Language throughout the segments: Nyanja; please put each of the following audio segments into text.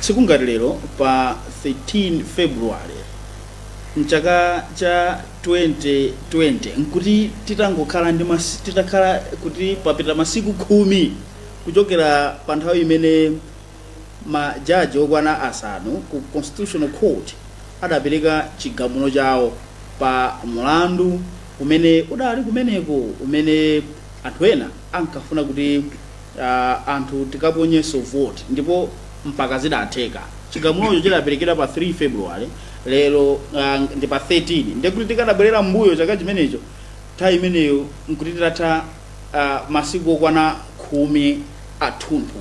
sikungati lero pa 13 February mchaka cha 2020 nkuti titangokhala ndi titakhala kuti papita masiku 10 kuchokera pa nthawi imene majaji okwana asanu ku Constitutional Court adapereka chigamulo chawo pa mulandu umene udali kumeneko umene anthu ena ankafuna kuti anthu tikaponyeso vote ndipo mpaka zidatheka. Chigamulocho chidaperekedwa pa 3 February lero ndi pa 13 ndikuti tikadabwerera mbuyo chaka chimenecho nthawi imeneyo nkuti titatha masiku okwana 10 athunthu.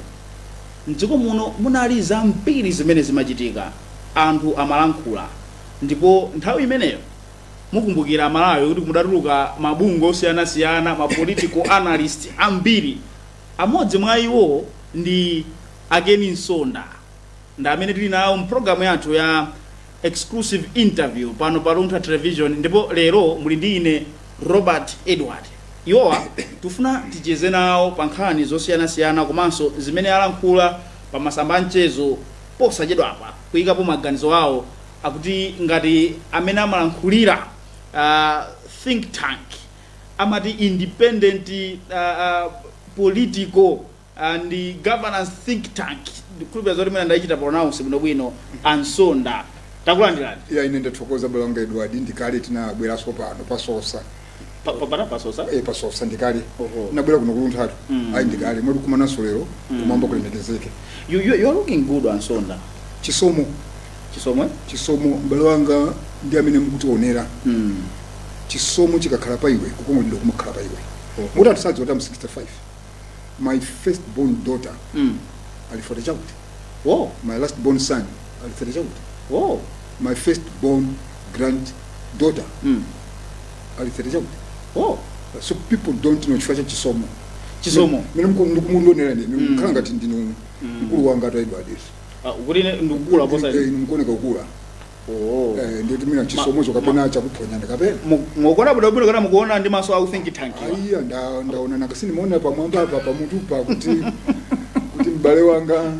Mdziko muno munali zambiri zimene zimachitika, anthu amalankhula, ndipo nthawi imeneyo mukumbukira Malawi kuti mudatuluka mabungwe osiyanasiyana, ma political analyst ambiri. Amodzi mwa iwo ndi Ageni Nsonda, nda amene tili nawo mpulogalamu yathu ya exclusive interview pano pa Luntha Television, ndipo lero muli ndi ine Robert Edward. Iwowa tufuna ticheze nawo pa nkhani zosiyanasiyana komanso zimene alankhula pa masamba mchezo posachedwapa kuyikapo maganizo awo akuti ngati amene amalankhulira think tank amati independent political and governance think tank ndikulupira zoti mene ndaichita pronounce bwino Ansonda. Takulandirani. Ya ine ndathokoza Bwalanga Edward ndikali tinabweraso pano pasosa. Pasosa? Pasosa ndikali. Nabwera kuno Luntha. Ayi ndikali mwali kumanaso lero kumamba kulemekezeke. You're looking good Ansonda. Chisomo. Chisomo Bwalanga ndi amene mukutionera. Chisomo chikakhala pa iwe kuko ndi kumakhala pa iwe. Muta tisadzi kuti I'm 65. My first born daughter alifota chauti. Oh. My last born son alifota chauti. Oh. My first born granddaughter alifota chauti. Oh. So people don't know chifacha chisomo. Mene mukundonera ndi mukhala ngati ndinu mkulu wanga to Edward. Ukuli ndukula posa mukone kukula. Oh. Nditi mina chisomo chokapena chakuponya ndikapena. Mukona budabwino kana mukuona ndi maso au think tank. Aiya ndaona nakasini muona pa mwamba apa pa mutu pa kuti mbale wanga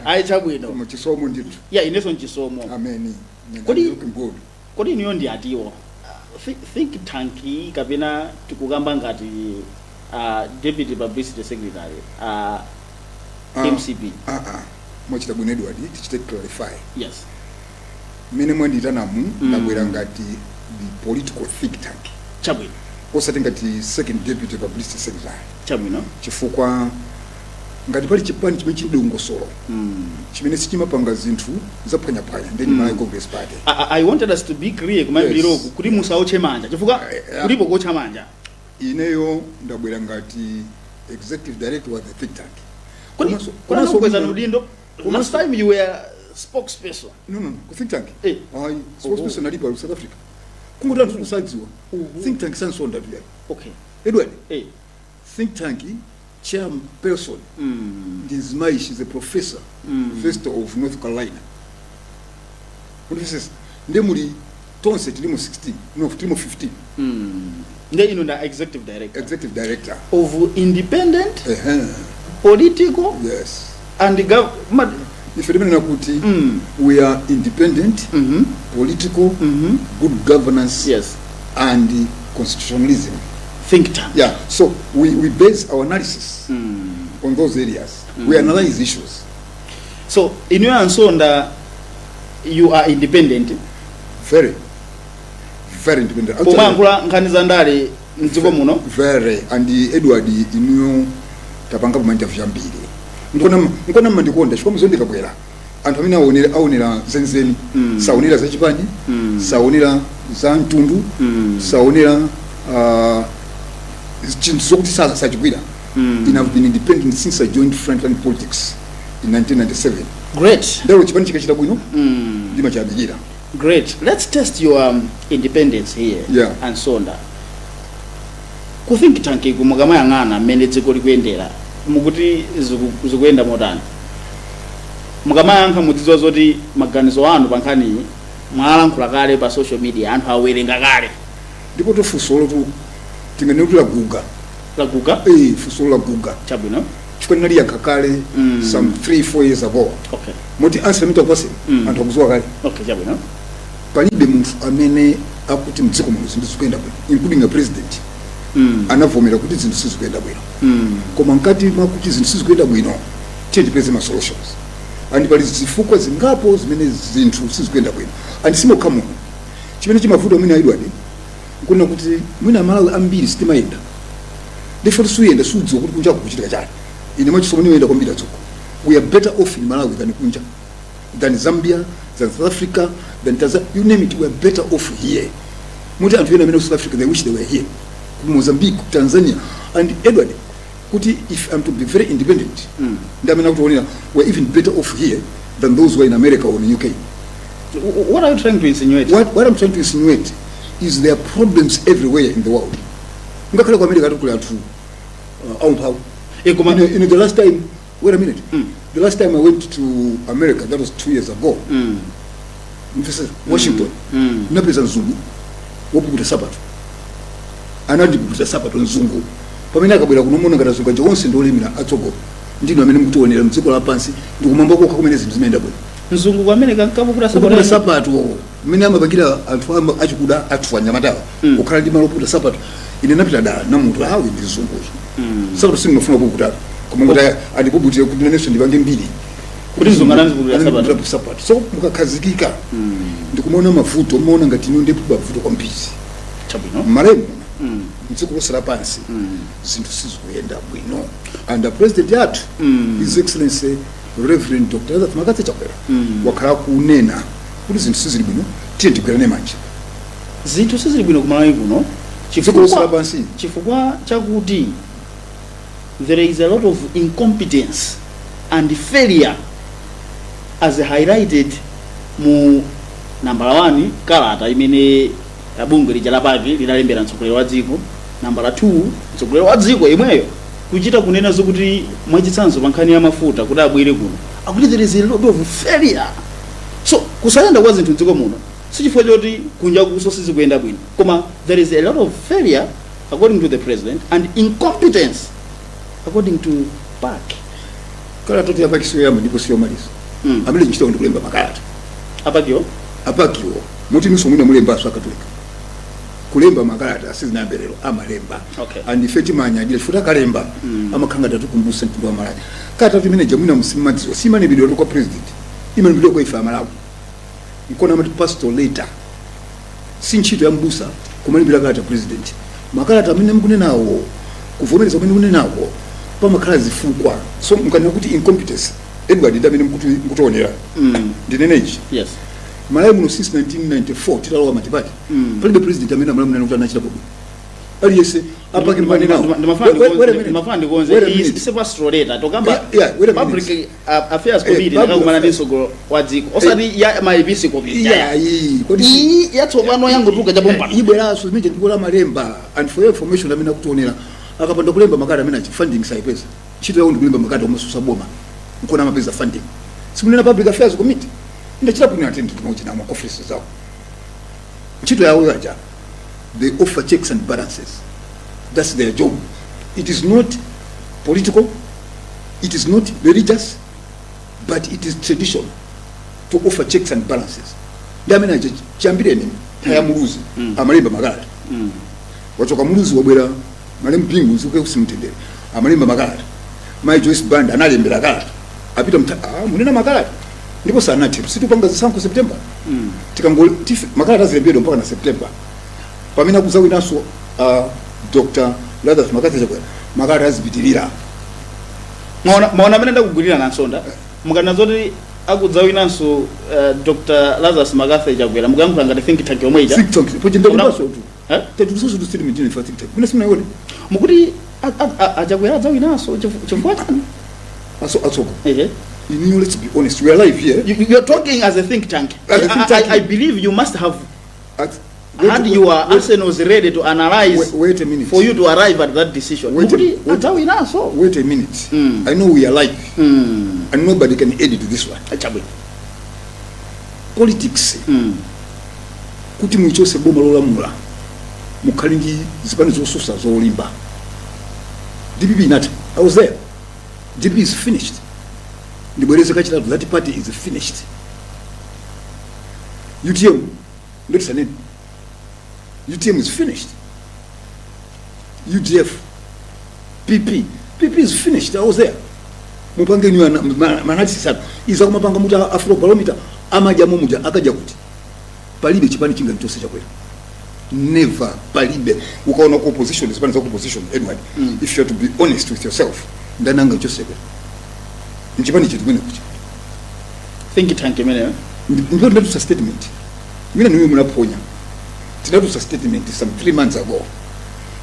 ai chabwino. Mu chisomo nditu. Yeah, ineso chisomo. Amen. Kodi niyo ndi atiwo. Think tank kapena tikugamba ngati deputy publicity secretary MCP. Mwachita bwino Edward tichite clarify. Yes. Mene mwanditanamu nabwera ngati the political think tank. Chabwino. Osati ngati second deputy publicity secretary. Chabwino. Chifukwa ngati pali chipani chimene chidongosolo chimene sichimapanga zinthu zaphwanyapanya ndi my Congress party. I wanted us to be clear kumabiliro kuti musauche manja chifukwa kulipo kocha manja. Ineyo ndabwera ngati executive director wa the think tank. Kuna kweza nudindo. Last time you were spokesperson. No, ku think tank. Spokesperson alipa South Africa. Kungoda tusadziwa. Think tank Ansonda pia. Okay. Edward. Think tank chairperson. Ndizimai, she's a professor. University of North Carolina. University. Ndemuli tonse tilimo 16. No, tilimo 15. Then you know the executive director. Executive director of independent political. Yes. And the government. If you kuti we are independent, political, good governance, yes, and constitutionalism. Think tank. Yeah. So we base our analysis on those areas. We analyze issues. So in your Ansonda, you are independent. Very independent. Kumangula nkanizandale mdziko muno. Very. And Edward inu tapanga pamanja vyambiri. Nkona mandikonda chifukwa muzondeka bwera. Anthu amene aonera zenzeni, saonera za chipani, saonera za mtundu, saonera chinthu zokuti sachigwira. I've been independent since I joined Frontline Politics in 1997. Great. Ndero chipani chikachita bwino. Ndima chabigira. Great. Let's test your independence here. Yeah. Ansonda. Ku think tank kumugama yang'ana mmene dziko likuyendera. Mukuti zikuenda motani. Mugama yankha mudzizo zoti maganizo anu pankhani mwalankhula kale pa social media anthu awerenga kale. Ndipo tofuso lo tu tinganekula guga. La guga? Fuso la guga. Chabwino. chikwenali yakakale some 3-4 years ago. Okay. Moti answer mita kwase anthu akuzuwa kale. Okay, chabwino. Palibe munthu amene akuti mdziko muno zinthu zikuyenda bwino, including a president. Anavomera kuti zinthu sizikuyenda bwino. Koma nkati mwakuti zinthu sizikuyenda bwino, tipeze ma solutions. And pali zifukwa zingapo zimene zinthu sizikuyenda bwino. And simokha muno. Chimene chimavuta mwina Edward, kuna kuti mwina Malawi ambiri sitimayenda. Therefore suyenda sudzo kuti kunja kuchitika chani. Ine machisomo niwenda kwambiri atsoko. We are better off in Malawi than kunja. Than Zambia, than South Africa, than Tanzania, you name it, we are better off here. Muti anthu ena amene South Africa, they wish they were here. Mozambique, Tanzania, and Edward, kuti if I'm to be very independent, ndamena kuti we're even better off here than those who are in America or in UK. What are you trying to insinuate? What I'm trying to insinuate is there are problems everywhere in the world. Ngakhala kwa America kuli anthu aumphawi. In the last time, wait a minute. The last time I went to America, that was 2 years ago. Washington. Napeza nzungu wopukuta sapato. Anadipukuta sapato nzungu. Pamene akabwera kunomona ngati azungu onse ndolemera atsogo. Ndino amene mukutionera mdziko lapansi ndikumamba kokha kumene zinthu zimayenda bwino. Nzungu kwa America nkapukuta sapato. Mene amapangira anthu achikuda athu anyamatawa. Kukhala ndi malopukuta sapato. Ine napita da namuntu awi ndi nzungu. Sapato singofuna kukuta. Kumanga andikubutire kuti nanenso ndibange mbiri. Kuti zungana kukuta sapato. So mukakhazikika. Ndikumona mavuto, muona ngati ino ndipo mavuto kwambiri. Chabwino. Malemu. Mdziko losera pansi. Zinthu sizikuyenda bwino. And the president yathu, His Excellency Reverend Dr. Lazarus Makatsha Chakwera, wakhala kunena kuti zinthu sizili bwino, tiye tigwirane manja. Zinthu sizili bwino kumalawi kuno. Chifukwa chakuti there is a lot of incompetence and failure as highlighted mu number 1 kalata imene bungwe lija lapaki linalembera mtsogoleri wa dziko. Number 2 mtsogoleri wa dziko imweyo kuchita kunena zokuti mwachitsanzo pa nkhani ya mafuta kuti abwere kuno. Akuti there is a lot of failure. So kusayenda kwa zinthu dziko muno sichifukwa choti kunja kuso sizikuyenda bwino. Koma there is a lot of failure according to the president and incompetence according to Park. Kalata toti apakisiyo yamba ndipo siyo malizo. Amene nchita ndi kulemba makalata. Apakiyo. Muti nuso mwina mulemba aso akatolika. Kulemba makalata sizinamberero amalemba. Okay. And ifeti manyadile futa kalemba amakhanga tatukumbusa ntibu amalanya. Kata tumineja mwina musimadziwa. Simane video kwa president. Imane video kwa ifa amalawu. Nkona mati pastor later. Sinchito ya mbusa kumalibira kalata president. Makalata amene mkunenawo kuvomereza amene mkunenawo pamakhala zifukwa. So mkanena kuti incompetence. Edward ndamene mkutonera. Ndineneji. Yes. Malawi muno since 1994 titalowa matipati. Palibe president amene amalamu nana kuti anachita bwino. Aliyese apake mbane nawo. Ndimafandi konze is pastoreta tokamba public affairs committee ndakumana ndisogo wa dziko. Osati ya maibisi committee. Kodi yatsopano yangu tuka jabomba. Ibweraso zimene ndikola malemba and for your information amene akutonera akapanda kulemba makata amene achi funding saipeza. Chito yawo ndikulemba makata omasusa boma. Nkona mapeza funding. Simunena public affairs committee. Ndachita kuna attend to na office zao. Chito yawo yaja. They offer checks and balances. That's their job. It is not political, it is not religious, but it is tradition to offer checks and balances. Ndamena chambire nini taya muluzi amalemba makalata. Wachoka muluzi wabwera malemba pingu zuke kusimtendere. Amalemba makalata. My Joyce Band analembera kalata. Apita munena makalata. Ndipo sana tipu situpanga zisanko September. Tikangol makalata zilembedwa mpaka na September. Pamina kuzawi naso Dr. Lazarus Makatsha Chakwera makalata azipitirira. Maona mene ndakugwirira na nsonda. Mukana zoti akudzawi naso Dr. Lazarus Makatsha Chakwera mukayankhula ngati think tank yomwe ija. Think tank poje ndakubaso tu. Tetusoso tu statement ine fa think tank. Mina simuna yone. Mukuti Chakwera adzawi naso chifukwa chani? Atsoko. Let's be honest, we are live here. You're talking as a think tank. I believe you must have had your arsenals ready to analyze. Wait a minute. For you to arrive at that decision. Wait a minute. I know we are live. And nobody can edit this one. Politics. Kuti muichose boma lolamula. Mukhalingi zipani zosusa zolimba. DPP not. I was there. DP is finished. Ndibwereze kachitatu, that party is finished. UTM, let's name. UTM is finished. UDF, PP is finished. I was there. Mupange niwa manati sasa. Iza kumapanga muta Afrobarometer amaja muja akaja kuti. Palibe chipani chinga nchose cha kweli. Never palibe. Ukaona ku opposition, chipani za opposition Edward. If you have to be honest with yourself, ndananga nchose kweli. Nchipani chetu kwene kuchi. Think tank mene. Ndio ndio sa statement. Mina niwe mnaponya. Tinatu sa statement some 3 months ago.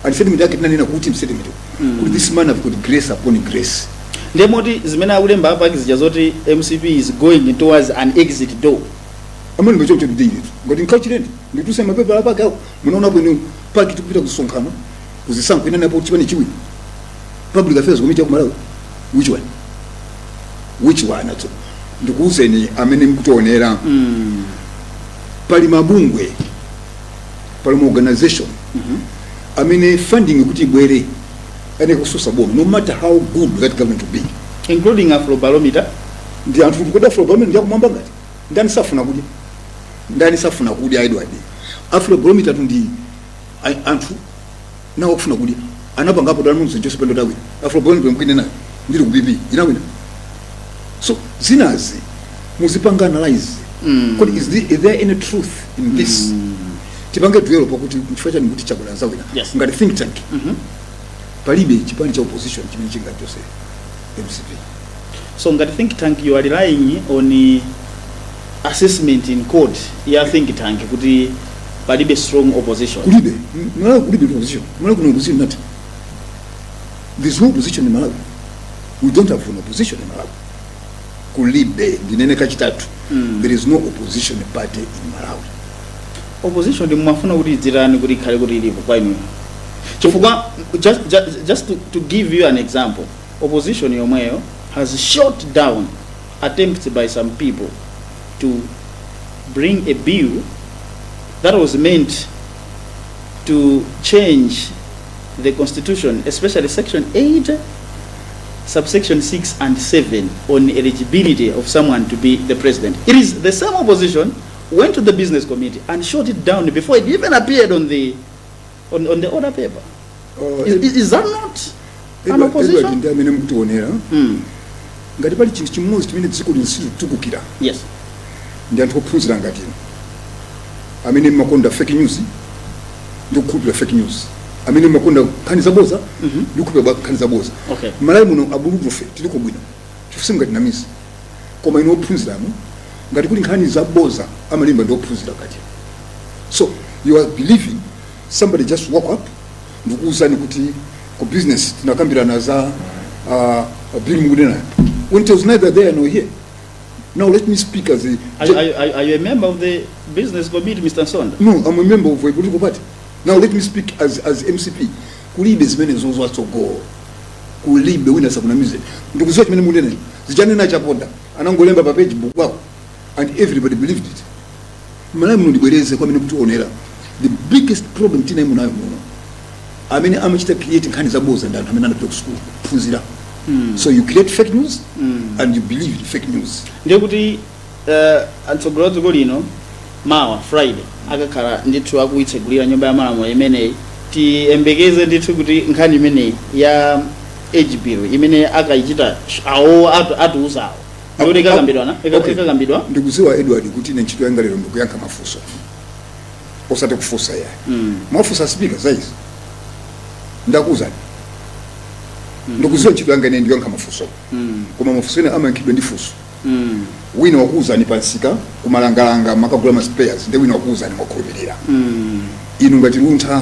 And statement yake nina kuti statement. Could this man have got grace upon grace? Ndemoti zimene akulemba apa zijazoti MCP is going towards an exit door. Amani ngocho kuti ndiri. Ngoti nkachirendi. Ndituse mapepa apa ka munaona bwino paki tukupita kusonkhana. Kuzisankho ina napo chipani chiwi. Public affairs committee of Malawi. Which one ato? Ndikuuzeni amene mkutonera. Pali mabungwe. Pali organization. Amene funding kuti bwere. Ane kususa bomu, no matter how good that government will be, including Afrobarometer. Ndi anthu kukoda Afrobarometer ndiya kumamba ngati ndani safuna kudi Edward. Afrobarometer ndi anthu nawo kufuna kudi anapanga apo dala munzo Joseph Ndo Dawe. Afrobarometer mkwine nayo ndiri ku BP inawina. So zinazi muzipanga analyze. Is there any truth in this? Tipange duelo pakuti mchifacha ni kuti chakula zawina. Ngati think tank. Palibe chipani cha opposition chimene chingatose MCP. So ngati think tank you are relying on assessment in court ya think tank kuti palibe strong opposition. Kulibe opposition. Mwana kuna opposition nati. There's no opposition in Malawi. We don't have an opposition in Malawi. Kulibe ndinene kachitatu. There is no opposition party in Malawi. Opposition ndi mwafuna kuti dzirani kuti khale kuti ilipo kwa inu. Chifukwa just to give you an example, opposition yomweyo has shot down attempts by some people to bring a bill that was meant to change the constitution, especially section 8, subsection 6 and 7 on eligibility of someone to be the president. It is the same opposition went to the business committee and shot it down before it even appeared on the order paper. Is that not an opposition? Ndiyamene amene mkutionera. Ngati pali chinthu chimodzi chimene dziko linsitukukira. Yes. Ndi anthu ophunzira ngati amene makonda fake news ndikukhulupirira fake news. Amene makonda nkhani zaboza ndikukhulupirira nkhani zaboza. Okay. Malawi muno abulutufe tiliko bwino. Chifuse ngati namizi. Koma ino ophunziramo ngati kuli nkhani zaboza amalimba ndi ophunzira kati. So you are believing somebody just woke up ndikuuzani kuti ku business tinakambirana za bill mukudena when it was neither there nor here. Now let me speak as a are you a member of the business committee, Mr. Nsonda? No, I'm a member of a political party. Now let me speak as MCP. Kulibe zimene zozo atsogo kulibe wina sakunamize ndikuziwa chimene mukudena zijane chaponda anangolemba pa page book wako and everybody believed it. Malawi muno ndibwereze kwa mene kutionera the biggest problem tina munayo muno amene amachita create nkhani zaboza ndi anthu amene anapita ku school kuphunzira. So you create fake news and you believe in fake news. Ndiye kuti antsogolo dziko lino mawa Friday akakhala ndithu akuitsegulira nyumba ya malamulo imeneyi tiyembekeze ndithu kuti nkhani imeneyi ya age bill imene akayichita awo atiuzawo ndikuti ikakambidwa. Ndikuziwa Edward kuti ine ntchito yanga lero ndikuyankha mafunso osati kufunsa ya mafunsa speaker saizi ndakuuzani ndikuziwa ntchito yanga ine ndiyankha mafunso koma mafunso ene amayankhidwe ndi funso wina wakuuzani pansika kumalangalanga makagula maspares ndi wina wakuuzani mwakhulupirira inu ngati luntha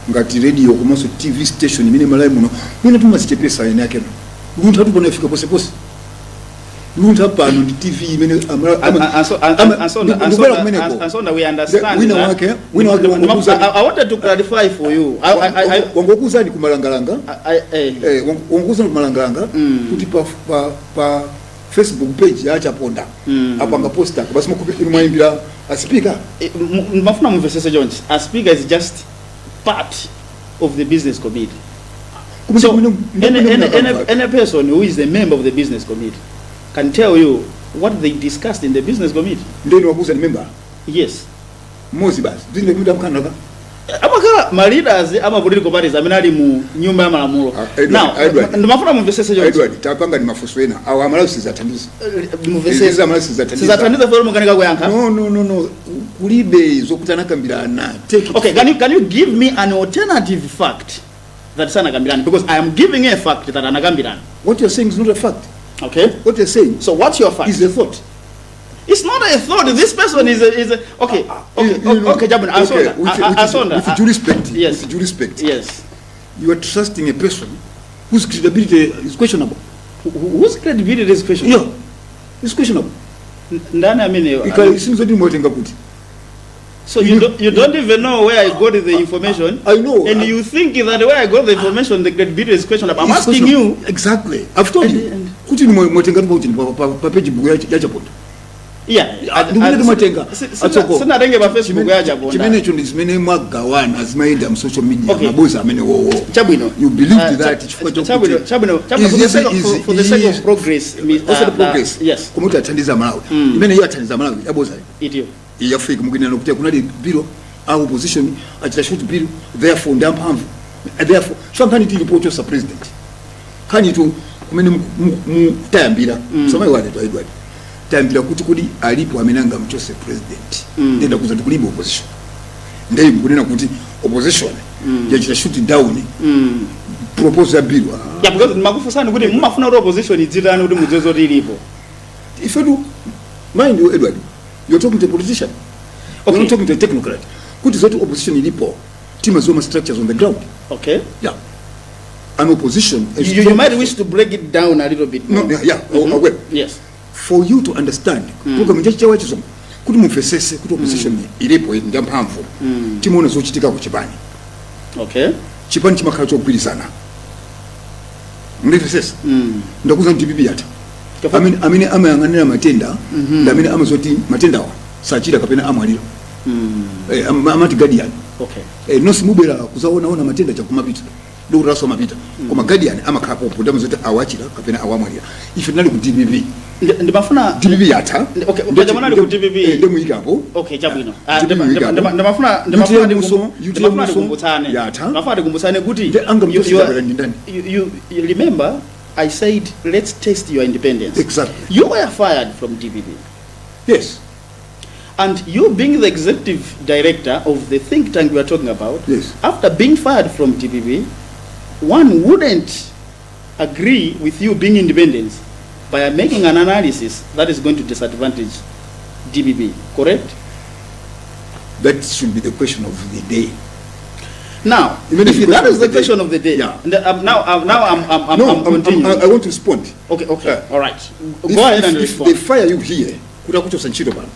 ngati radio komanso TV station imene Malawi muno mwina tumazichepesa ene yake luntha tupona ifika posepose luntha pano ndi TV imene Ansonda we understand. Wina wake I wanted to clarify for you. Wangokuuzani kumalangalanga wangokuuzani kumalangalanga kuti pa Facebook page ya Chaponda apanga poster basi mwayimbira a speaker mafuna mumvesese Jones. A speaker is just part of the business committee. So any person who is a member of the business committee can tell you what they discussed in the business committee. Ndeni wabuza ni member. Yes. Mozi basi. Zinde kumita mkanaka. Amakala ma leaders ama political parties amenali mu nyumba ya malamulo. Now, ndimafuna mumvesese yo. Edward, tapanga ni mafuso ena. Awa amalawi sizatandiza. Mumvesese amalawi sizatandiza. Sizatandiza fero mukanika kuyankha. No. Kulibe zokutana kambirana. Take it. Okay, can you give me an alternative fact that sana kambirana? Because I am giving a fact that anakambirana. What you're saying is not a fact. Okay. What you're saying. So what's your fact? Is a thought. It's not a thought. This person is a okay. Okay, Jabun. With due respect. Yes. With due respect. Yes. You are trusting a person whose credibility is questionable. Whose credibility is questionable? Yeah. It's questionable. Ndani amini. Because it seems that you mwatenga kuti. So you don't even know where I got the information. I know. And you think that where I got the information, the credibility is questionable. I'm asking you. Exactly. I've told you. Kuti ni mwatenga kuti pa page buku ya Japan. Yeah. Sina renge pa Facebook ya Japan. Chimene cho ndizimene mwagawana zimaenda mu social media. Maboza amene wowo. Chabwino. You believe that Chabwino for the sake of progress. Also the progress. Yes. Kumuta athandiza Malawi. Imene iyo athandiza Malawi yaboza. Idiyo. Ya Afrika mugina nokutia kunali biro au opposition achitashoti biro therefore ndampamvu therefore champani tilipo sa president kani tu kumene mutayambira somai wale to Edward tayambira kuti kudi alipo amenanga mchose president ndenda kuza tukulibe opposition ndai kunena kuti opposition yachita shoot down propose biro yeah because makufusana kuti mumafuna opposition idzitani kuti muzezo tilipo if you do mind you Edward, you're talking to a politician. Okay. You're not talking to a technocrat. Kuti zote opposition ilipo, team has structures on the ground. Okay. Yeah. An opposition. You might wish to break it down a little bit more. No, yeah. Well. Yes. For you to understand, program njachi wachizo, kuti mufesese kuti opposition ilipo ndampamvu. Team ona zochitika ku chipani. Okay. Chipani chimakhala chokwirizana. Mndifesese. Ndakuza DPP yata. Amene amayang'anira matenda ndamene amazoti matenda wa sachira kapena amwalira amati guardian okay no simubera kuzaona matenda chakumapita ndo raso mapita koma guardian amakhapo poda mazoti awachira kapena awamwalira ife nali ku DPP ndimafuna DPP yata okay ndimafuna ndi ku DPP ndimuyikapo okay chabwino ndimafuna ndikumbusane kuti you remember I said, let's test your independence. Exactly. You were fired from DPP. Yes. And you being the executive director of the think tank we are talking about, yes. After being fired from DPP, one wouldn't agree with you being independent by making an analysis that is going to disadvantage DPP, correct? That should be the question of the day. Now, if that is the question of the day, yeah. I'm continuing. I want to respond. Okay, all right. Go ahead and respond. If they fire you here, kuda kuchosa nchito bana.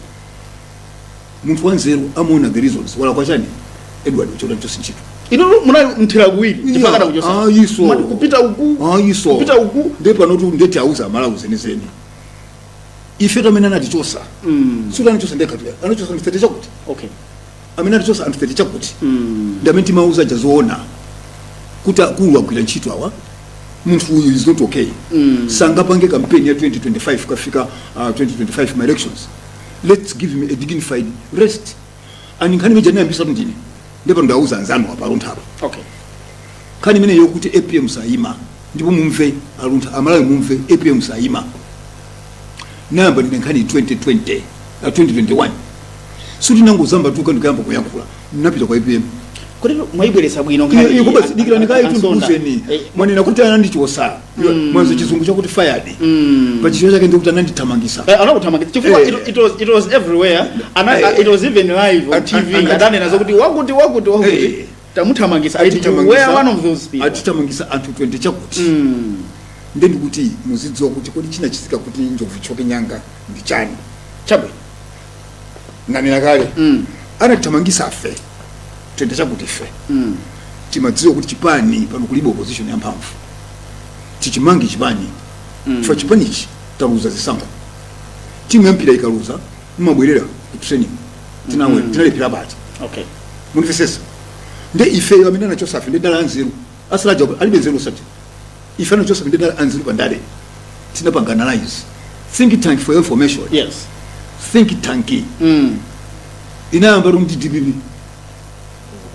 Muntu wanzeru amona the reasons. Wala kwa chani, Edward uchoda kuchosa nchito. Ino muna mtira kuwili, tipaka na kuchosa. Yiso. Kupita uku. Yiso. Kupita uku. Ndepa notu ndeti auza mala uzenizeni. Ifeta menana dichosa. Sula nichosa ndeka tuya. Anachosa mfete kuti. Okay. Amina dichosa antufete chakuti. Ndamenti mauza jazoona. Kuta kuwa kwila nchito awa. Muntu huyu is not okay. Sanga pange campaign ya 2025 kafika 2025 my elections. Let's give him a dignified rest. And kani mejani ambisa ndini. Ndeba ndauza nzano hapa around hapa. Okay. Kani mene yokuti APM saima. Ndipo mumve around amalawi mumve APM saima. Namba ni kani 2020 2021. Sudi nangu zamba tuka ndikamba kuyankula. Napita kwa APM. Kuri mwaibweresa bwino nkali. Yuko basi dikira nikai tunduzeni. Mwani nakuti anandi chosa. Mwanzo chizungu chakuti fired. Pachicho chake ndikuti anandi tamangisa. Anakutamangisa. Chifukwa it was everywhere. It was even live on TV. Adane nazokuti wakuti. Tamutamangisa. We are one of those people. Atitamangisa antu 20 chakuti. Ndendi kuti muzidzo kuti kodi china chisika kuti njovu choke nyanga ndichani. Chabwe. Nani nakale. Anatamangisa afe. Twende chakuti fe. Timadziwa kuti chipani pano kuliba opposition ya mphamvu. Chichimangi chipani. Chifukwa chipani ichi taluza zisankho. Timu yampira ikaluza, mumabwerera training. Tinalepera bati. Okay. Munifesesa. Nde ife amene anachosa afe nde dala nzeru. asalaja alibe zero subject ifana Joseph ndenda anzili bandale tinapanga analyze think tank for information Yes. think tank inayamba rumti DBB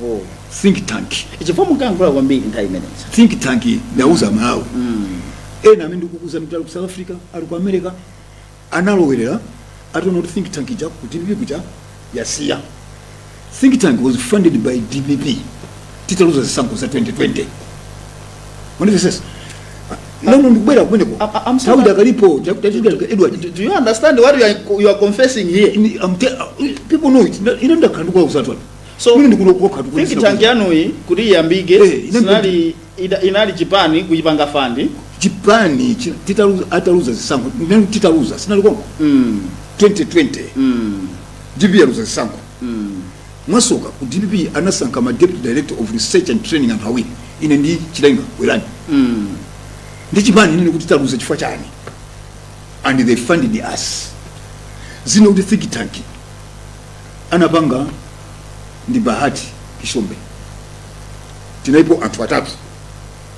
Oh. think tank Ichifomu kankula kwambiri nthawi imeneyi. think tank yauza Malawi ena amene ndikukuza mtali ku South Africa ali ku America analowerera atona kuti think tank ija ku DBB kuja yasiya think tank was funded by DBB titaluza zisankho za 2020 mondivesesa nono ndikubwera kumeneko I'm sorry. Tawuda kalipo Edward. Do you understand what you are confessing here? People know it inenda kandu kwa usatwa So mimi ndikulokuwa kandu think tank yanuyi kuti yambike inali chipani kuchipanga fandi Japan titaluza ataluza zisankho nene titaluza sinalikonko 2020 DBB yaluza zisankho mwasoka ku DBB anasanka ma deputy director of research and training and Hawini ine ndi chilenga welani ndi chipani nini kuti taluza chifukwa chani and they funded us zino kuti think tank anapanga ndi Bahati Kishombe tinaipo anthu atatu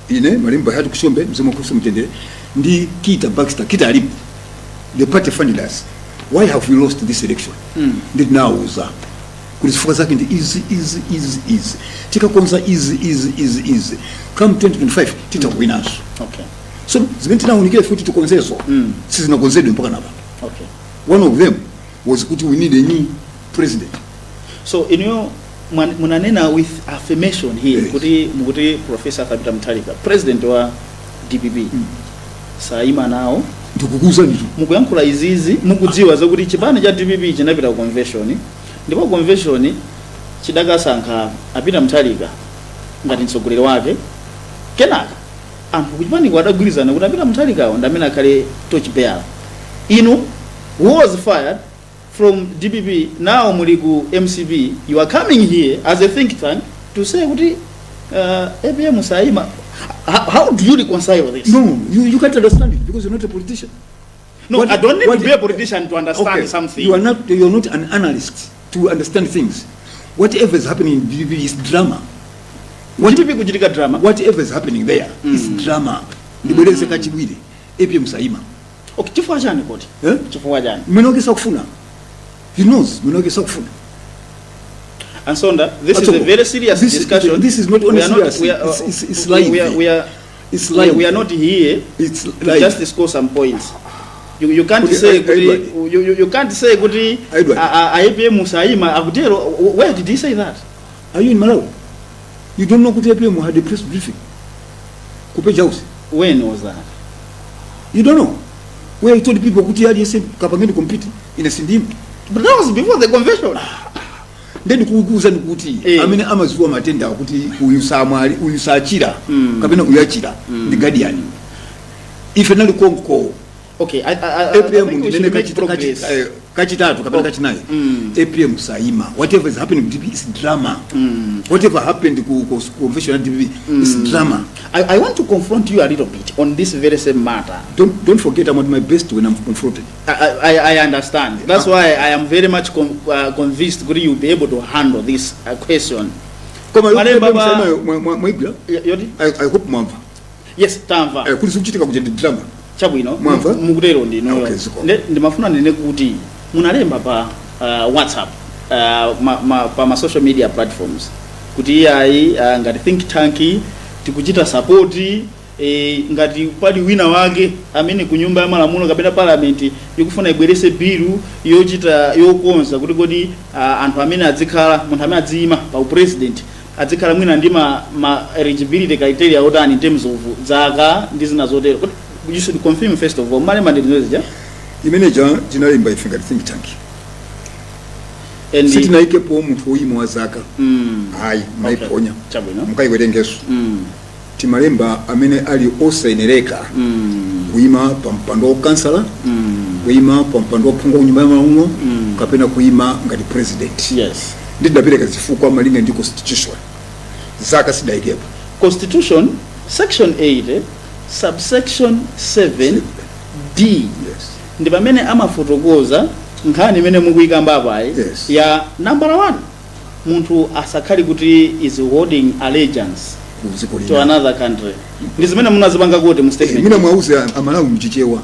ine Malimba Bahati Kishombe mzemo kuso mtendere ndi Kita Baxter Kita alipo the party funded us why have we lost this election ndi nauza kuti zifukwa zake ndi easy tikakonza easy come 2025 titakwinaso okay so zimene tinaunikire futi tikonzezo sizinakonzedwe mpaka napa okay one of them was kuti we need a new president so munanena with affirmation here Yes. kuti Professor Thabita Mutharika president wa DBB saima nawo ndikukuza nditu mukuyankhula izizi mukudziwa zakuti chipani cha DBB chinapita ku convention ndipo convention chidakasankha apita Mutharika ngati mtsogoleri wake kenaka anthu kuchipani adagwirizana kuti apita Mutharikawo ndamene akhale torchbearer inu who was fired from DBB now muli ku MCB you are coming here as a think tank to say kuti APM saima how do you reconcile this? no you can't understand it because you're not a politician. No, I don't need to be a politician to understand something. You're not an analyst to understand things. Whatever is happening in DBB is drama. Whatever is happening there is drama. Ndibwereze kachibwire APM saima. Okay, chifukwa chani koti? Chifukwa chani? Mnogesa kufuna. He knows mnogesa kufuna. And so this is a very serious discussion. This is not only serious. It's live. It's live. We are not here to just discuss some points. You can't say you can't say kuti APM saima akutero. Where did he say that? Are you in Malawi? You don't know kuti APM had a press briefing. Kupeja house. When was that? You don't know. Where he told people kuti hadi yese kapangeni compete in a sindim. But that was before the convention. Then kukuza nikuti amene amazuwa matenda kuti uyu saachira kapena uyachira the Guardian. If anali konko okay APM ndene kachitatu kapena kachinayi APM saima whatever is happening to DBB is drama. Whatever happened ku convention DBB is drama. I want to confront you a little bit on this very same matter. Don't forget I'm at my best when I'm confronted. I understand. That's why I am very much convinced that you will be able to handle this question. I hope mwamva. Yes, tamva. Kuli suchitika kujenda drama. Chabwino mukutero ndino ndimafuna nene kuti munalemba pa WhatsApp pa ma social media platforms kuti iyayi ngati think tank tikuchita support ngati pali wina wake amene ku nyumba ya malamulo kapena parliament ikufuna ibwerese bill yochita yokonza kuti kodi anthu amene adzikhala munthu amene adzima pa president adzikhala mwina ndi ma eligibility criteria otani in terms of zaka ndi zina zotero. You should confirm first of all. Malemba ndinoza imeneja tinalemba ifinga think tank and siti naike po muthu oyimo wazaka hayi maiponya chabwino mukaiwerengeso timalemba amene ali osainereka kuima pa mpando wa kansala kuima pa mpando wa phungu nyumba ya malamulo kapena kuima ngati president. Yes, ndidapeleka zifukwa malinga ndi constitution zaka sidaikepo constitution section 8 subsection 7 D. Yes. Ndi pamene amafotokoza nkhani imene mukuyikamba apayi yes. ya number 1 munthu asakhali kuti is holding allegiance dziko to lina another country ndi zimene munazipanga kuti mu statement mina mwauze amalawi mchichewa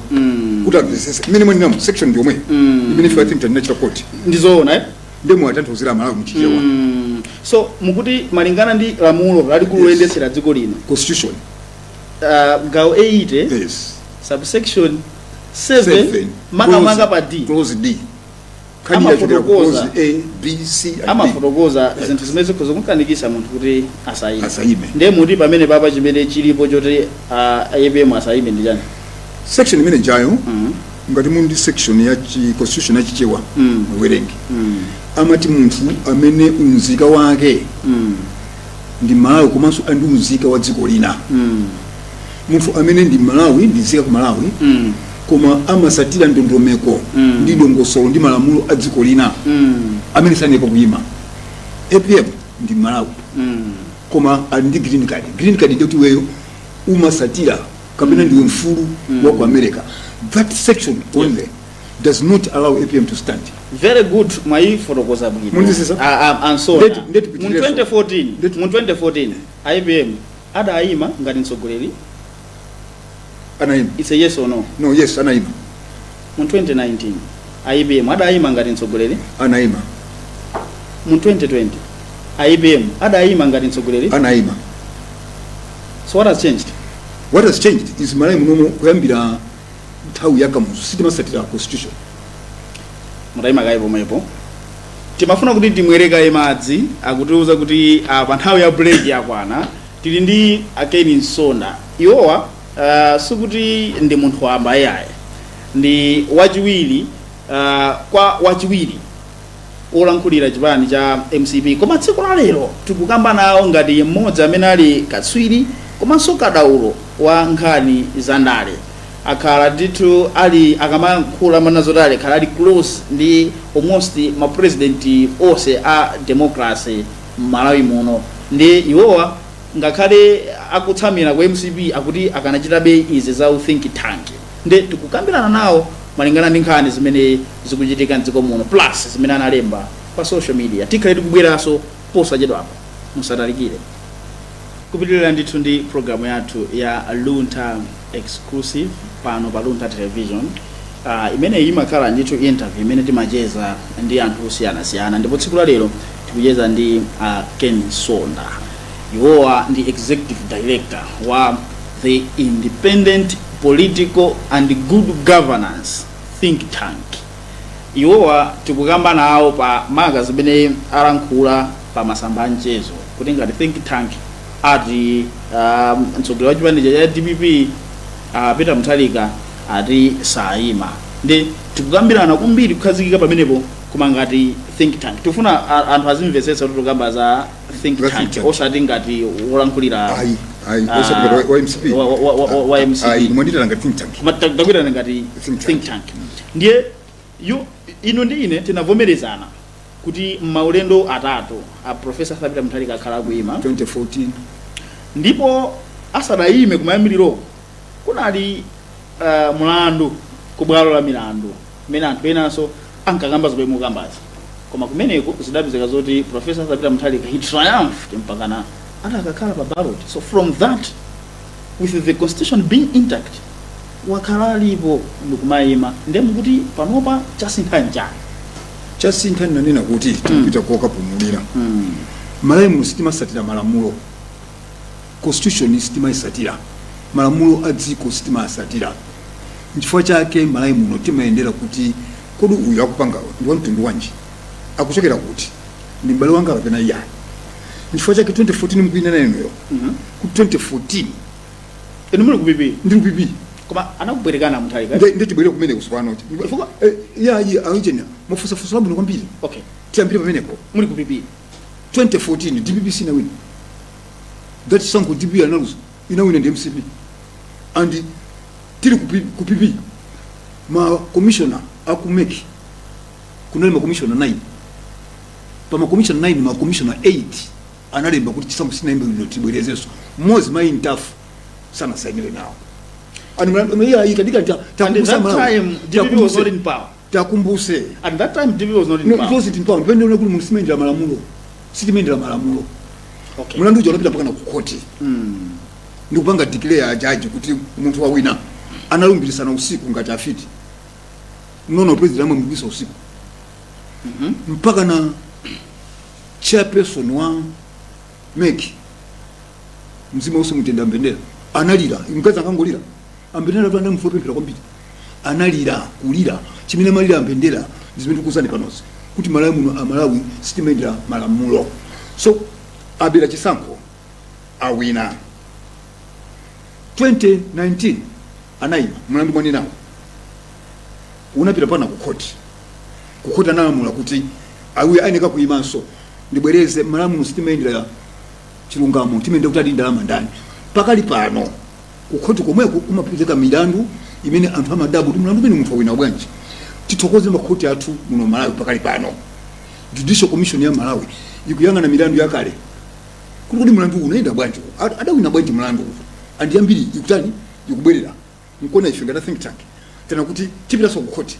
kuti amvesese imene mweninamu section ndi yomwe imene ife think tinachita court ndizoona ndemwe atanthauzira amalawi mchichewa so mukuti malingana ndi lamulo lalikulu loyendetsera dziko lino constitution gawo 8 yes subsection 7 makamanga pa D clause D amafotokoza A B C and D amafotokoza zinthu zimene zikhoza kumkanikisa munthu kuti asayime ndiye muti pamene papa chimene chilipo choti IPM asayime ndi chani section imene jayo ngati mundi section ya constitution ya chichewa mwerengi amati munthu amene unzika wake ndi Malawi komanso andi unzika wa dziko lina munthu amene ndi Malawi ndi nzika ku Malawi koma amasatira ndondomeko ndi dongosolo ndi malamulo a dziko lina amene sanepa kuyima APM ndi Malawi koma ali ndi green card ndi kuti weyo umasatira kapena ndiwe mfulu wa ku America. That section only does not allow APM to stand. Very good mwai fotokoza bwino and so mu 2014 IPM adayima ngati mtsogoleri anaima. It's a yes or no? No, yes, anaima. Mu 2019 IPM adayima ngati mtsogoleri anaima. Mu 2020 IPM adayima ngati mtsogoleri anaima. So what has changed? What has changed is Malawi muno kuyambira nthawi yakamuzu sitimasatira constitution. Mutaima kaipo mwepo timafuna kuti timwereka madzi akutiuza kuti pa nthawi ya break yakwana tili ndi Ken Nsonda iwowa sikuti ndi munthu wamba yaye ndi wachiwiri kwa wachiwiri olankhulira chipani cha MCP koma tsiku la lero tikukamba nawo ngati mmodzi amene ali katswiri komanso kadaulo wa nkhani za ndale akhala ndithu ali akamankhula manazotale khala ali close ndi almost ma president onse a democracy Malawi muno ndi iwowa ngakhale akutsamira kwa MCP akuti akanachitabe izi za think tank ndi tikukambirana nawo malingana ndi nkhani zimene zikuchitika mdziko muno plus zimene analemba pa social media tikhale tikubweranso posachedwapo musatalikire kupitirira ndithu ndi programu yathu ya Lunta exclusive pano pa Lunta television imene imakhala ndithu interview imene timacheza ndi anthu osiyana ndipo tsiku la lero tikucheza ndi Ken Nsonda iwowa ndi executive director wa the Independent Political and Good Governance think tank. Iwowa tikukamba nawo pa maka zimene alankhula pa masamba mchezo kuti ngati think tank ati mtsogoleri wa chipani cha DPP Peter Mutharika ati saima ndi tikukambirana kumbiri kukhazikika pamenepo koma ngati think tank tifuna anthu azimvetsetsa kuti tukamba za think tank osati ngati wolankhulira wa MCP mwandira ngati think tank matakwira ngati think tank ndiye ino ndi ine tinavomerezana kuti maulendo atatu a Professor Peter Mutharika akhala kuima 2014 ndipo asadayime kumayambiriro kunali mulandu ku bwalo la milandu mene anthu enanso ankakamba zomwe mukambazi koma kumeneko zidapezeka zoti Professor Peter Mutharika he triumphed mpakana atakakhala pa ballot. So from that, with the constitution being intact, wakhala alipo ndikumayima ndemu kuti panopa chasinthani nanena kuti tipita kokapumulira Malawi muno sitimasatira malamulo, constitution sitimaisatira, malamulo a dziko sitimasatira. N'chifukwa chake Malawi muno timayendera kuti kodi uyu akupanga ndi mtundu wanji akuchokera kuti ndi mbale wanga kapena iya. N'chifukwa chake 2014 mkwina nayo ku 2014 eno muli kupipi ndi kupipi koma anakubwerekana Mutharika ndi tibwere kumene kuswana kuti ya awujena mufusafusa labu kwambiri. Okay, tiyambire pamenepo muli kupipi 2014 DPP sina win that sanko DPP analuza ina win ndi MCP and tili kupipi ma commissioner akumeki kunali ma commissioner 9 pa ma commissioner 9 ma commissioner 8 analemba kuti chisamu sina imbe ndotibwerezeso mozi mai ntafu sana saimile nawo and ikadika DPP was not in power. Takumbuse At that time DPP was not in no, power. it wasn't in power. When you know musimendera malamulo sitimendera malamulo Okay. Mulandu uja unapita mpaka na kukoti. Ndikupanga declare ajaji kuti munthu wawina analumbirisana usiku ngati afiti. Nono president amamugisa usiku. Mpaka na chairperson wa Meki mzima uso mutenda mbendera analira mkazi akangolira ambendera tu anda mfupe mpira kwambiri analira kulira chimene malira mbendera zimene tukuzani panozi kuti Malawi sitimendera malamulo. So abira chisankho awina 2019 anaima mlandu mwani nawo unapita pana kukoti analamula kuti awiye aineka kuimanso ndibwereze malamulo sitimendera chilungamo timende kutadi ndalama ndani pakali pano kukoti komweko kumapiteka milandu imene anthu amadabu mulandu umene munthu awina bwanji tithokoze makoti athu muno Malawi pakali pano. Judicial Commission ya Malawi ikuyang'ana milandu yakale kuti mulandu unaenda bwanji adawina bwanji mulandu andi ambiri ikutani ikubwerera nkona ife ngata think tank tena kuti tipita so kukoti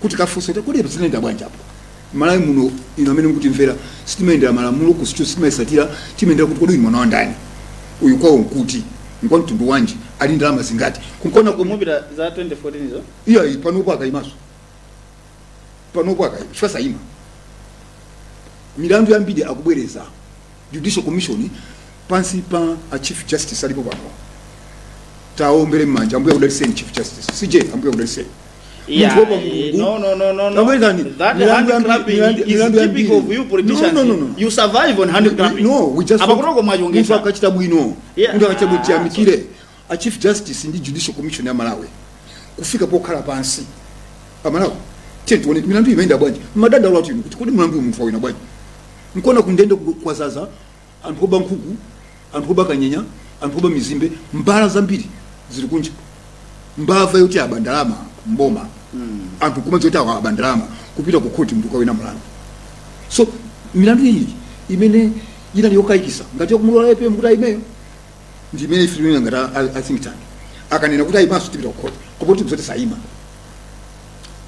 kuti kafuso kuti representative bwanji apo Malawi muno ino amene kuti mvera sitimendera malamulo kusicho sitimesatira timendera kuti kodi mwana wandani uyu kwawo nkuti nkwa mtundu wanji ali ndalama zingati kunkona kumubira za 2014 izo iya panopo akaimaso chifasa ima milandu yambiri akubwereza Judicial Commission pansi pa a Chief Justice alipo pano taombere manja ambuya kudaliseni Chief Justice CJ ambuya kudaliseni. Yeah, no. That handicrapping is typical of you politicians. No. You survive on handicrapping. No, we just mtu akachita bwino. Ndio akachita bwiti amikire. A Chief Justice ndi Judicial Commission ya Malawi. Kufika pokhala pansi. Amalawi. Tenti wone milandu imeenda bwanji. Madanda watu kuti kodi mulandu mtu wawina bwanji. Nkona kundende kwa zaza anthoba nkuku, anthoba kanyenya, anthoba mizimbe, mbala zambiri zili kunja. Mbava yoti abandalama mboma. Anthu kuma zoti abandalama kupita ku court mtu kawina mulandu. So milandu iyi imene ina yokaikisa ngati yokumulwa epe mkuta imeyo ndi imene ifilime ngata I think tank akanena kuti ayimaso tipita ku court kopoti mzote saima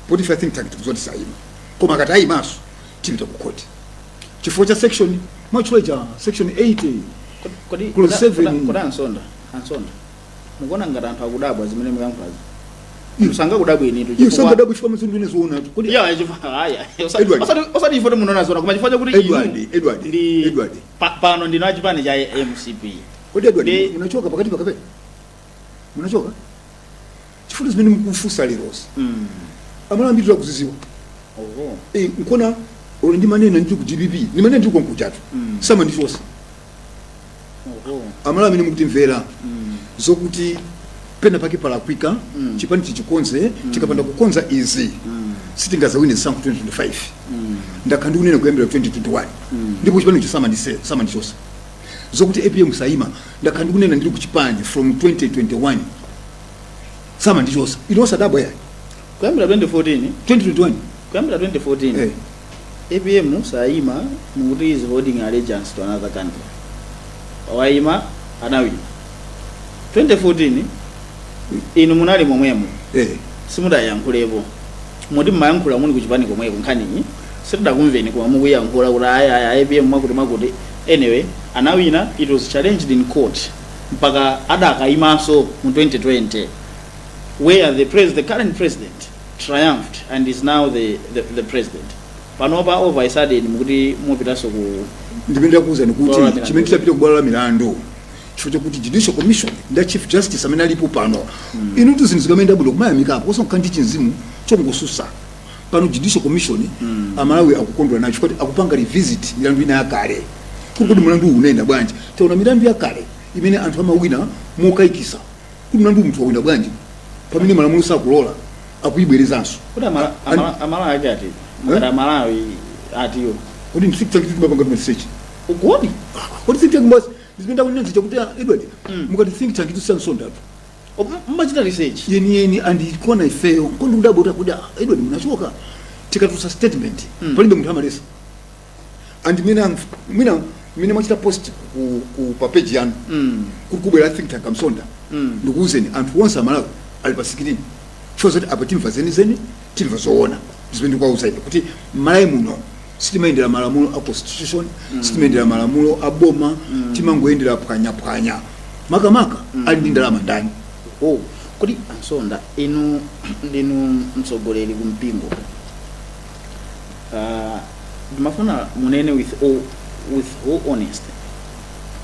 poti I think tank mzote saima koma ngati ayimaso tipita ku court chifukwa cha section machuleja section 80 kodi clause 7 kodi ansonda mukona ngati anthu akudabwa zimene muyankhulazi usanga kudabwa ini tu chifukwa usanga kudabwa chifukwa mzundu nezoona tu kodi ya osati ifoto munona zona koma chifukwa kuti Edward pano ndina chipani cha MCP kodi Edward unachoka pakati pakape unachoka chifukwa zimene mkufusa lerosi amala mbitira kuziziwa nkona uli ndi manena ndi ku GBP ni manena ndi ku nkujatu sama ndi chose amala amene mukutimvera zokuti pena pake palakwika chipani chichikonze chikapanda kukonza izi sitingazawine sanku 2025 ndakha ndikunena kuyambira 2021 ndipo chipani sama ndi chose zokuti APM saima ndakha ndikunena ndili ku chipani from 2021 sama ndi chose ilosa dabwa ya kuyambira 2021 kuyambira 2014 APM saima mukuti is holding allegiance to another country waima anawina 2014 inu munali momwemo simudayankhulepo muti mmayankhula muli kuchipani komweko nkhaniyi sitidakumveni koma mukuyankhula kuti aya APM makuti anyway anawina. It was challenged in court mpaka adakaimaso mu 2020 where the current president triumphed and is now the president. Panopa over a sudden mukuti mupitaso ku ndipenda kuuzani kuti chimene chapita kubwalo la milandu chifukwa kuti Judicial Commission nda Chief Justice amene alipo pano inu tuzinthu zikamenda bwino kumayamikapo kosankhandi chinzimu chongosusa pano Judicial Commission Amalawi akukondwa nacho kuti akupanga revisit milandu ina yakale kuti mulandu unaenda bwanji taona milandu yakale imene anthu amawina mokaikisa kuti mulandu munthu wawina bwanji pamene malamulo sakulola akuyibwerezanso kuti Amalawi akati Malawi atiyo kuti ndifika kitu mapanga message ukodi kuti think tank ndipenda kunenza chakuti Edward mukati think tank itu sansonda mmachita research yeni andikona ifeyo kondi kudabo utakuda Edward munachoka tikatusa statement palibe munthu amalesa and mina machita post ku page yanu kukubwera think tank amsonda ndikuuzeni anthu onse Amalawi ali pasikirini chose that apatimva zeni timva zoona zipindi kwa usaidi kuti Malawi muno sitimayendera malamulo a constitution sitimayendera malamulo a boma timangoyendera phwanya makamaka ali ndi ndalama ndani. Kodi ansonda inu ndinu mtsogoleri kumpingo, ndimafuna munene with all honesty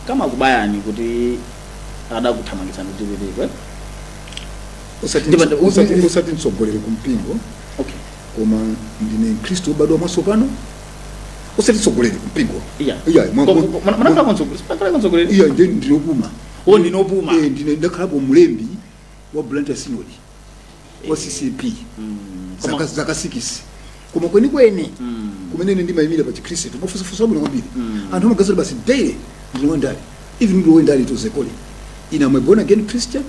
kama kubayani kuti adakuthamangitsani kuti usati mtsogoleri kumpingo koma ndine mkhristu obadwa mwatsopano usati mtsogoleri kumpingo ndinopuma ndine ndakhalapo mlembi wa Blantyre Synod wa CCP zaka 6 koma kwenikweni kumene ndimayimira pa chikhristu pofusafusa bwino kwambiri anthu amagazira basi daily ndine ndali even ndilo ndali to zekole ina my born again Christian,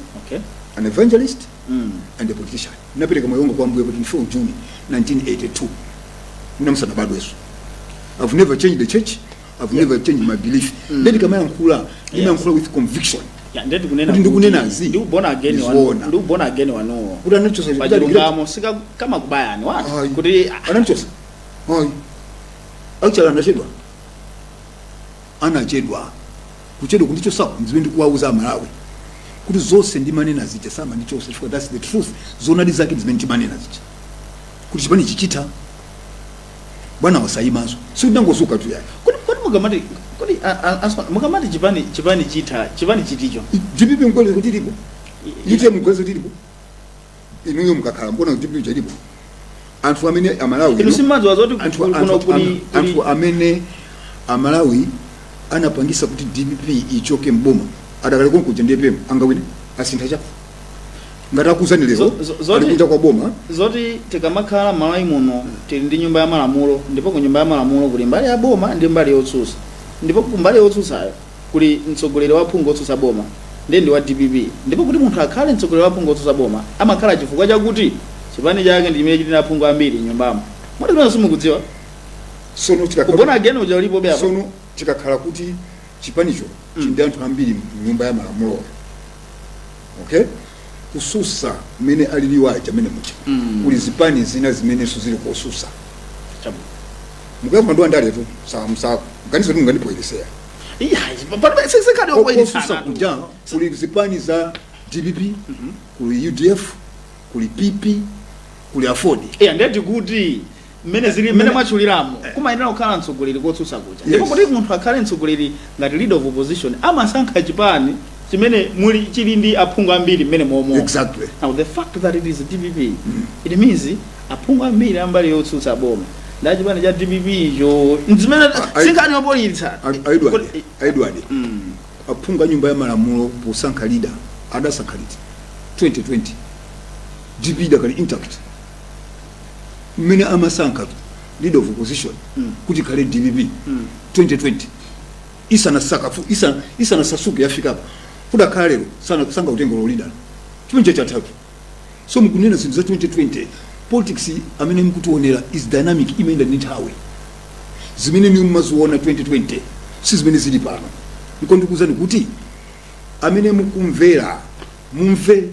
an evangelist and a politician. Napeleka moyo wangu kwa Ambuye pa 24 June 1982 mnamsana bado Yesu. I've never changed the church, I've never changed my belief. Ndeti kama yankhula with conviction. Ndeti kunena zi ndi born again wano kuti anachosa pachilungamo sika kama kubayani watu kuti anachosa actually anachedwa kuchedwa kundicho sawa mzimendi kuwauza Malawi kuti zonse ndimanena zite sama ndichose for that's the truth zonadi zake zimendi ndimanena zite kuti chipani chichita bwana wasaimazo si ndangosuka tu yake kodi mukamati chipani chiticho jibibi mkweli kuti lipo yite mkweli kuti lipo inuyo mkakhala mbona jibibi chalipo anthu amene Amalawi ilusimazo wazoti anthu amene Amalawi anapangisa kuti DPP ichoke mboma adakale konkuja ndepemo angawine asintha chapo ngatakuuzani lero alikuja kwa boma zoti tikamakhala Malawi muno tili ndi nyumba ya malamulo ndipo ku nyumba ya malamulo kuli mbali ya boma ndi mbali yotsutsa ndipo ku mbali yotsutsayo kuli mtsogoleri wa phungu otsutsa boma ndi wa DPP ndipo kuti munthu akhale mtsogoleri wa phungu otsutsa boma amakhala chifukwa chakuti chipani chake ndi chimene chitina phungu ambiri nyumbamo moti kuna simukudziwa sono kubona again uja ulipo bya sono chikakhala kuti chipanicho chindi anthu ambiri nyumba ya malamulo kususa mene aliliwaja mene mucha kuli zipani zina zimene zili kususa mukava ndo andale tu sa ganizo ndi nganipoelesea palibe sekali okususa kuja kuli zipani za DPP kuli UDF kuli PP kuli Afford ndeti kuti mene mwachuliramo kumayenera kukhala mtsogoleri kotsusa kuja ndipo kuti munthu akhale mtsogoleri ngati leader of opposition amasankha chipani chimene muli chili ndi aphungu ambiri mmene momo. Exactly. Now the fact that it is DPP, it means aphungu ambiri ambali yotsutsa boma ndachi chipani cha DPP jo nzimene sinkani yopolitsa Edward aphunga nyumba ya malamulo posankha leader adasankha 2020 DPP dakali intact mene amasankha leader of opposition kuti kale DPP 2020 isana sasuke yafika hapa kuda kalero sana sanga utengolo leader chipenje cha tatu so mkunena zinthu za 2020 politics amene mkutuonera is dynamic imeenda nithawe zimene ni mazuona 2020 si zimene zili pano ndiko ndikuzani kuti amene mukumvera mumve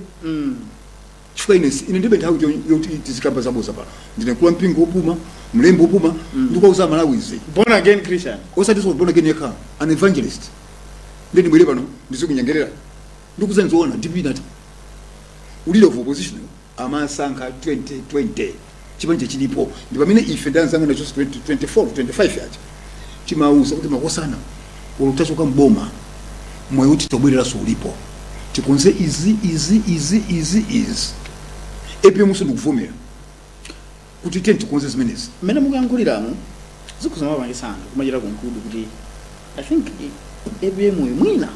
chifukwa ine ndibe nthawi yoti tizikamba zaboza pano ndine kula mpingo opuma mlembo opuma ndikauza Malawi izi born again Christian osati so born again yekha an evangelist ndeni mwele pano ndizikunyengerera ndikuzani zoona ndipinata leader of opposition amasankha 2020 chipanje chilipo ndipo pamene ife ndanzanga nacho 2024 25 yacha timauza kuti makosana ulutachoka mboma moyo uti tobwerera so ulipo tikonze izi epe musu ndikuvomera kuti tikonze zimenezi mene mukankuliramo zikusoma pangisana kumachira konkudu kuti I think epe moyo mwina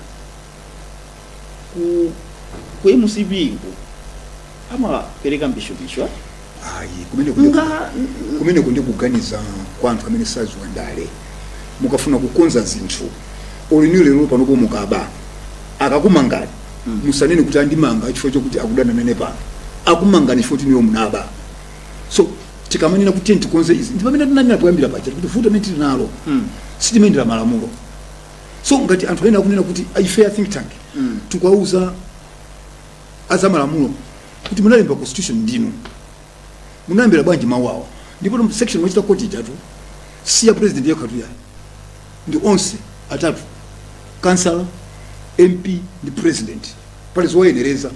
ku MCP ama pereka mbishobishwa kumene kunde kuganiza kwa anthu amene saziwa ndale mukafuna kukonza zinthu oliniyo lero pano mukaba akakumangani musanene kuti andimanga chifukwa chokuti akudana nane pano akumangani chifukwa kuti niyo munaba so tikamanena kuti tikonze izi ndipo pamene tinanena kuyambira pacha kuti futa menti nalo sitimendera malamulo so ngati anthu ena akunena kuti a fair think tank tukauza aza malamulo kuti munalemba constitution ndinu munayambira bwanji mawawa ndipo section wachita koti jatu siya president yekhatu yayi ndi onse atatu kansala MP ndi president pali zoyenereza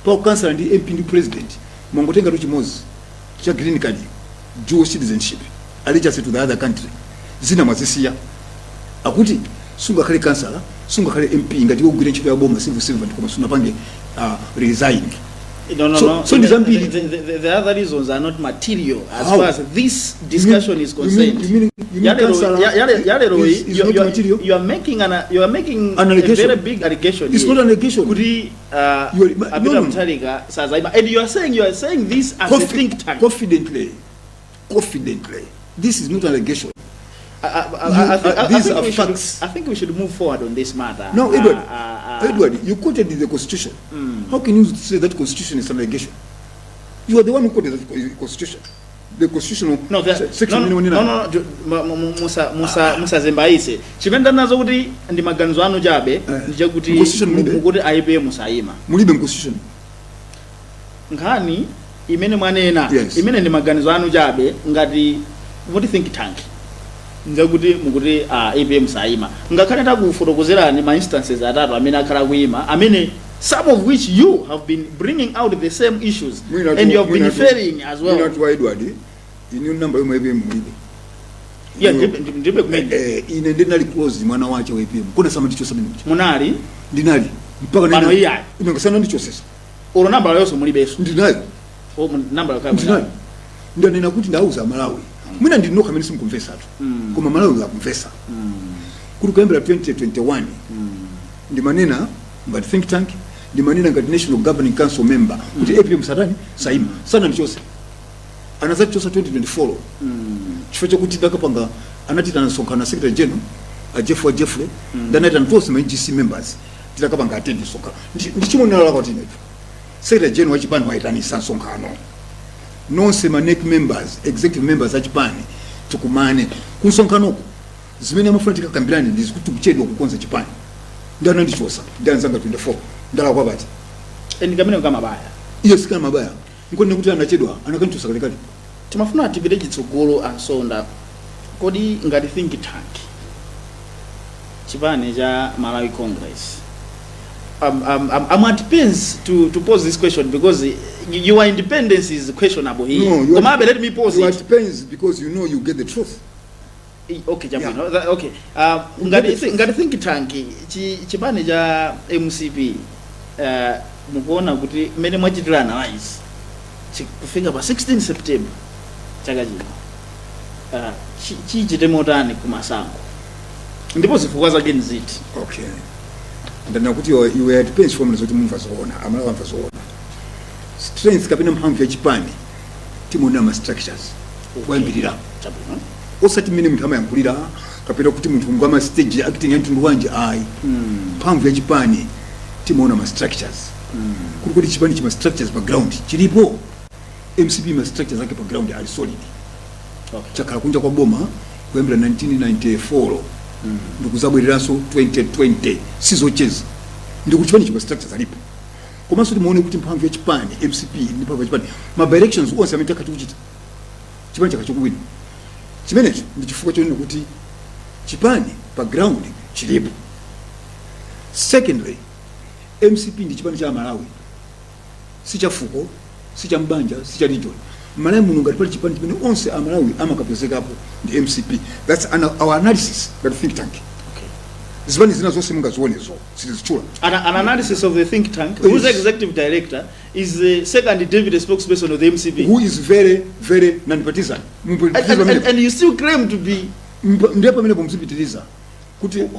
pa kansala ndi MP ndi president mwangotenga tu chimozi cha green card dual citizenship allegiance to the other country zina mwazisiya akuti sungakhale kansala sungakhale MP ngati wogwira ntchito ya boma civil servant koma sunapange resign. No. So the other reasons are not material as far as this discussion is concerned. You mean you are making an allegation. A very big allegation. It's not an allegation. And you are saying this as a think tank. Confidently. This is not an allegation. These are facts. I think we should move forward on this matter. No, Edward, you quoted the Constitution. How can you say that Constitution is an allegation? You are the one who quoted the Constitution. The Constitutional section. No. Musa Zembaise. Chimenda nazo kuti ndi maganizo anu jabe ndije kuti mukuti aibe musayima. Mulibe Constitution. Nkhani imene mwanena imene ndi maganizo anu jabe ngati muti think tank. Njakuti mukuti IBM saima ngakhale takufotokozerani ma instances atatu amene akhala kuima amene some of which you have been bringing out the same issues and you have been failing as well. Not why Edward in your number you may be mulibe. Yeah, ndibe kumene ine ndinali close mwana wache wa IBM kuna sama ndicho sabini munali ndinali mpaka pano iya inongasana ndicho sesa olo namba yonso mulibeso ndinali namba yakaya ndinali ndio nina kuti ndauza Malawi mwina ndinoka mene simkumvesa atu koma Malawi akumvesa kuri kuyambira 2021 ndi manena ngati think tank ndi manena ngati National Governing Council member kuti APM satani saima sana ndichose anazati chosa 2024 chifo chokuti dakapanga anatita nasonkhana Secretary General Jeffrey ndanaita ntose ma GC members titakapanga attend soka ndichimonera lako tinetu Secretary General wachipani waitani sansonkhano nonse ma NEC members executive members achipani tukumane kunsonkhano zimene amafuna tikakambirani ndizikuti kuchedwa kukonza chipani ndana ndichosa ndanzanga 24 ndala kwa bati endikamene kama baya yes kama baya nkone kuti anachedwa anakanchosa kale kale timafuna ativire chitsogolo ansonda kodi ngati think tank chipani cha Malawi Congress. I'm at pains to pose this question because your independence is questionable here. No, let me pose it. You are at pains because you know you get the truth. Okay, okay. Ngati think tank chipani cha MCP mukuona kuti mene mwachitira analyze kufika pa 16 September chaka chino chichite motani kumasango ndipo zifukwa zake nziti. Okay. Ndana kuti you were at pains from zoti mumva zoona amala wamva zoona strength kapena mphamvu ya chipani timona ma structures kwambirira osati mene mnthu amayankhulira kapena kuti munthu ngwa stage acting ya mtundu wanje ayi mphamvu ya chipani timona ma structures kuti chipani chima structures background chilipo MCP ma structures zake background ali solid. Chakala kunja kwa boma kuyambira 1994 ndikuzabwereranso 2020 sizocheza ndikuchipani chima structures alipo komanso timuone kuti mphamvu ya chipani MCP ndi mphamvu ya chipani ma directions onse amene takati kuchita chipani chakachokuwina chimenecho ndi chifukwa chonena kuti chipani background chilipo. Secondly, MCP ndi chipani cha Malawi si cha fuko si cha mbanja si cha region Malawi muno ngati pali chipani chimene onse a Malawi amakapezekapo ndi MCP. That's our analysis that think tank. Okay. Zipani zina zonse mungazionezo sitizichula. An analysis of the think tank whose executive director is the second deputy spokesperson of the MCP who is very very non-partisan. And you still claim to be ndipo mene pomsipitiriza kuti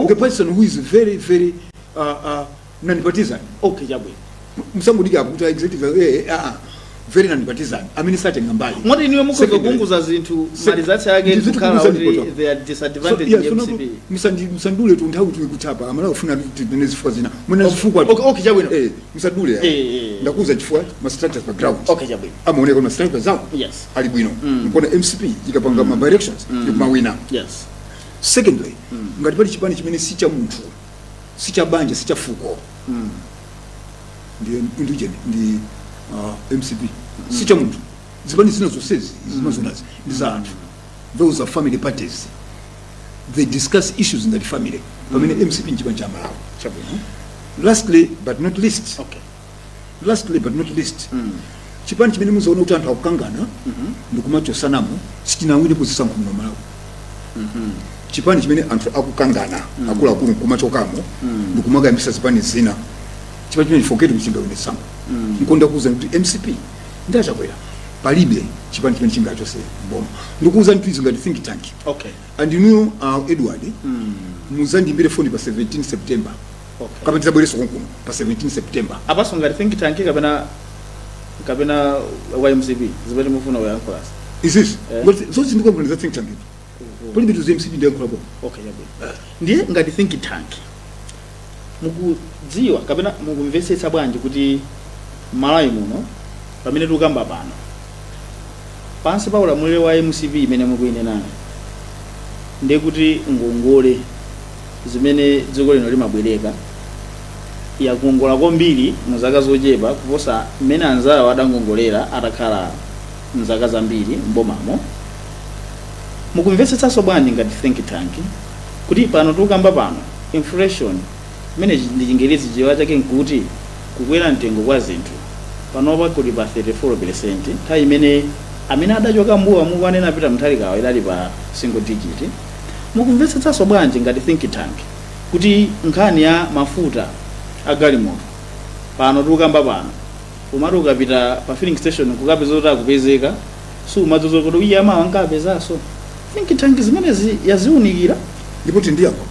the person who is very very non-partisan. Okay, jabwe. Msangudika kuti executive very non-partisan. Amini sache ngambali. Mwati niwe muko kukunguza zintu malizati yake tukala kuti they are disadvantaged in MCP. Msandule tu nthawi tukutapa amala ufuna tinezifua zina. Mwana zifukwa. Okay, jabwe. Msandule. Ndakuza chifua ma structures background. Okay, jabwe. Amaone kuna structures zao. Yes. Ali bwino. Nkona MCP ikapanga ma directions ma winner. Yes. Secondly, ngati pali chipani chimene si cha munthu, si cha banja, si cha fuko. Ndi MCP si cha munthu zipani zina zonsezi zimazonazi ndi za anthu those are family parties. They discuss issues in the family. Pamene MCP nchipani cha Malawi. Chabwino. Lastly but not least. Okay. Lastly but not least. Chipani chimene muzaona kuti anthu akukangana ndikumacho sanamu sitinawine kuzisankho muno Malawi. Chipani chimene anthu akukangana akuluakulu kumachokamo ndikumagayambisa zipani zina. Chipani chimene forget kuchingawine sankho. Nkonda kuuza kuti MCP ndachakwera palibe chipani chimene chingachose mboma. Ndikuuza kuti ngati think tank. Okay. And you know Edward muzandimbire phone pa 17 September. Okay. Kapita bwereso konkuno pa 17 September. Abaso ngati think tank kapena YMCP zibali mufuna uyankhula. Is this? But so zindiko za think tank. Palibe to MCP ndio club. Okay, yabe. Ndiye ngati think tank. Mukudziwa kapena mukumvetsetsa bwanji kuti Malawi muno pamene tukamba pano. Pansi pa ulamuliro wa MCP imene mukuyenera. Ndiye kuti ngongole zimene dziko lino limabwereka yakuongola kwambiri muzaka zochepa kuposa mmene anzala wadangongolera atakhala mzaka zambiri mbomamo. Mukumvetsetsanso bwanji ngati think tank kuti pano tukamba pano inflation imene ndi Chingerezi chiwa chake nkuti kukwera mtengo kwa zinthu panopa kuli pa 34%, nthawi imene amene adachoka mbuwa mukuanena pita mthalikawa idali pa single digit. Mukumvetsetsanso bwanji ngati think tank kuti nkhani ya mafuta agalimoto pano tukamba pano umati ukapita pa filling station kukapeza kuti akupezeka sumadzozo kuti uyi ama wankapezaso. Think tank zimenezi yaziunikira Ndipo tindiyako.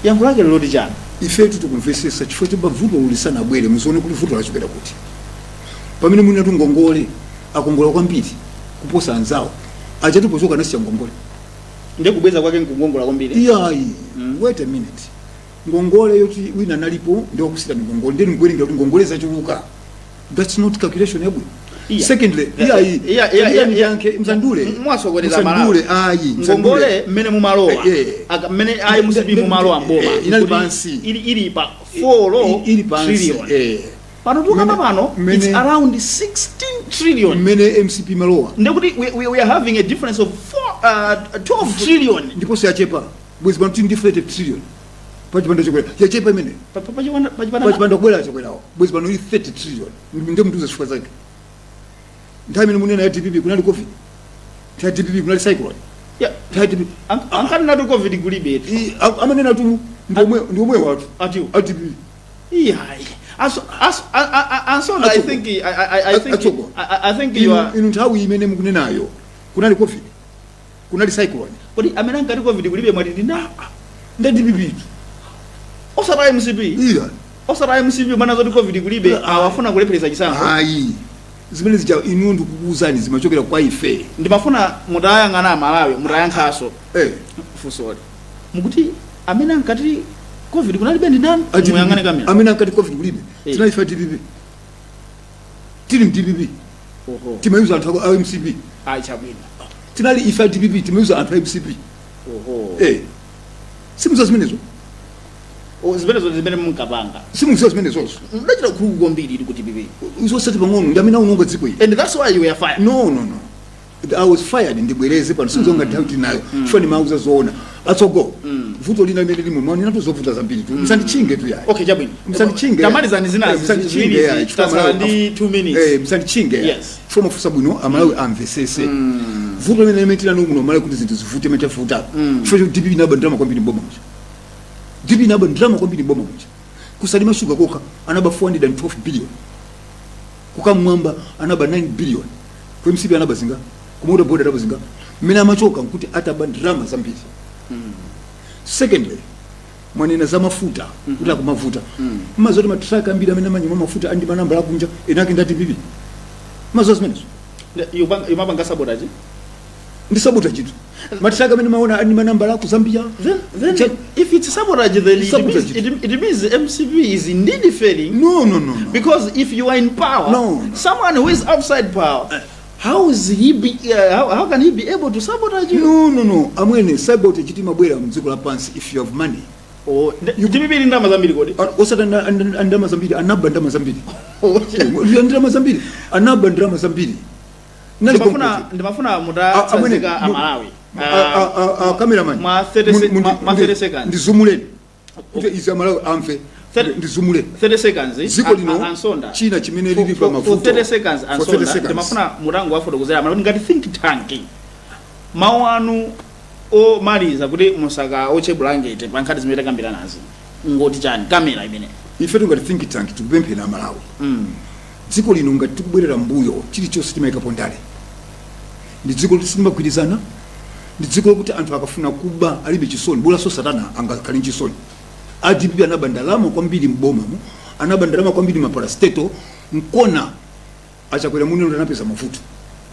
yankho lake loti chani. Ife tukumvetsetsa chifukwa choba vuto ulisana bwere muzione kuti vuto lachokera kuti. Pamene muna ngongole akongola kwambiri kuposa anzawo achatipochoka nasi ngongole. Ndiye kubweza kwake nkungongola kwambiri. Iyayi. Wait a minute. Ngongole yoti wina nalipo ndio kusita ngongole ndeni ngweringa kuti ngongole zachuluka. That's not calculation yabwe. Secondly, yanke mzandule mwasokoleza Malawi. Ngongole mmene mumalowa mmene ayi MCP mumalowa mboma inali pansi ili pa 4 trillion. Pano tukamba pano it's around 16 trillion. Mmene MCP malowa. Ndekuti we are having a difference of 12 trillion. Ndipo siyachepa. Bwezi pano different trillion. Pachipanda chokwera. Yachepa imene. Pachipanda kwera chokwerawo. Bwezi pano 30 trillion. Ndio mtuze chifukwa zake. Nthawi imene munena ya TPP kunali COVID. Ya TPP kunali cyclone. Yeah, TPP. Ankani natu COVID kulibe. Amanena tu ndiomwe watu. Ati TPP. Yeah. So I think you are inu nthawi imene mukunenayo kunali COVID. Kunali cyclone. Kodi amene ngati COVID kulibe mwati ndina. Ndi TPP. Osara MCP. Iya. Osara MCP mana zoti COVID kulibe awafuna kulephereza chisankho. Ayi. Zimene zija inu ndikukuuzani zimachokera kwa ife. Ndimafuna mutayang'ana Malawi mutayankhaso. Fusori. Mukuti amene ngati COVID kunalibe ndi nani? Muyang'ane kamera. Amene ngati COVID kulibe. Tinali fa TPP. Tili mTPP. Oho. Timayuza anthu a MCP. Ayi chabwino. Tinali ifa TPP timayuza anthu a MCP. Oho. Simuza zimenezo. Zimenezo zimene munkapanga. Simuza zimenezo. Ndachita khulu kwambiri kuti TPP. Uzosati pang'ono ndamene unonga dziko ili. And that's why you were fired. No. I was fired ndibwereze pano sinzonga nthawi nayo. Fani mauza zoona. Atsogo. Vuto lina limene limwe mwana natuzovuta zambiri tu. Msandichinge tu ya. Okay, chabwino. Msandichinge. Tamalizani zinazi ziwiri zitasala ndi 2 minutes. Msandichinge. Yes. From fusa bwino Amalawi amvesese. Vuto limene limetira nukuno Amalawi kuti zinthu zivute metafuta. Chifukwa kuti DP naba drama kwambiri mboma mucha. DP naba drama kwambiri mboma mucha. Kusalima shuga koka anaba 412 billion. Kukamwamba anaba 9 billion. Kwa MCP anaba zinga. Kumoda boda anaba zinga. Mina machoka nkuti ataba drama zambiri. Secondly, mwanena za mafuta kuti akumafuta. Mazoti matraka ambiri amene manyuma mafuta andi manamba akunja enake ndati bibi. Mazozi menezo. Yumapanga sabotage? Ndi sabotage chitu. Matraka amene maona andi manamba aku Zambia. Then if it's sabotage, then it means the MCP is indeed failing. No. Because if you are in power, someone who is outside power, how can he be able to sabotage you? No. Amwene sabotage chiti mabwera mdziko la pansi if you have money. TPP ndama zambiri kodi? Osata ndama zambiri anaba ndama zambiri. Ndama zambiri anaba ndama zambiri. Ndimafuna mutazika Amalawi. cameraman ma 30 seconds ndizumuleni kuti izamala amfe ndizumule 30 seconds ziko lino ansonda china chimene lili pa for mafuta 30 seconds ansonda ndimafuna murango wafotokozera malo ngati think tank mawu anu omaliza kuti musaka oche blanket pankhati zimene takambirana nazi ngoti chani kamera imene ife tungati think tank tikupemphera amalawi dziko lino ngati tikubwerera mbuyo chilichonse timayikapo ndale ndi dziko loti silimagwirizana ndi dziko lokuti anthu akafuna kuba alibe chisoni bula so satana angakhale chisoni adipi anabandalama kwambiri mbomamo anabandalama kwambiri maparasteto mkona achakwera muno anapeza mavuto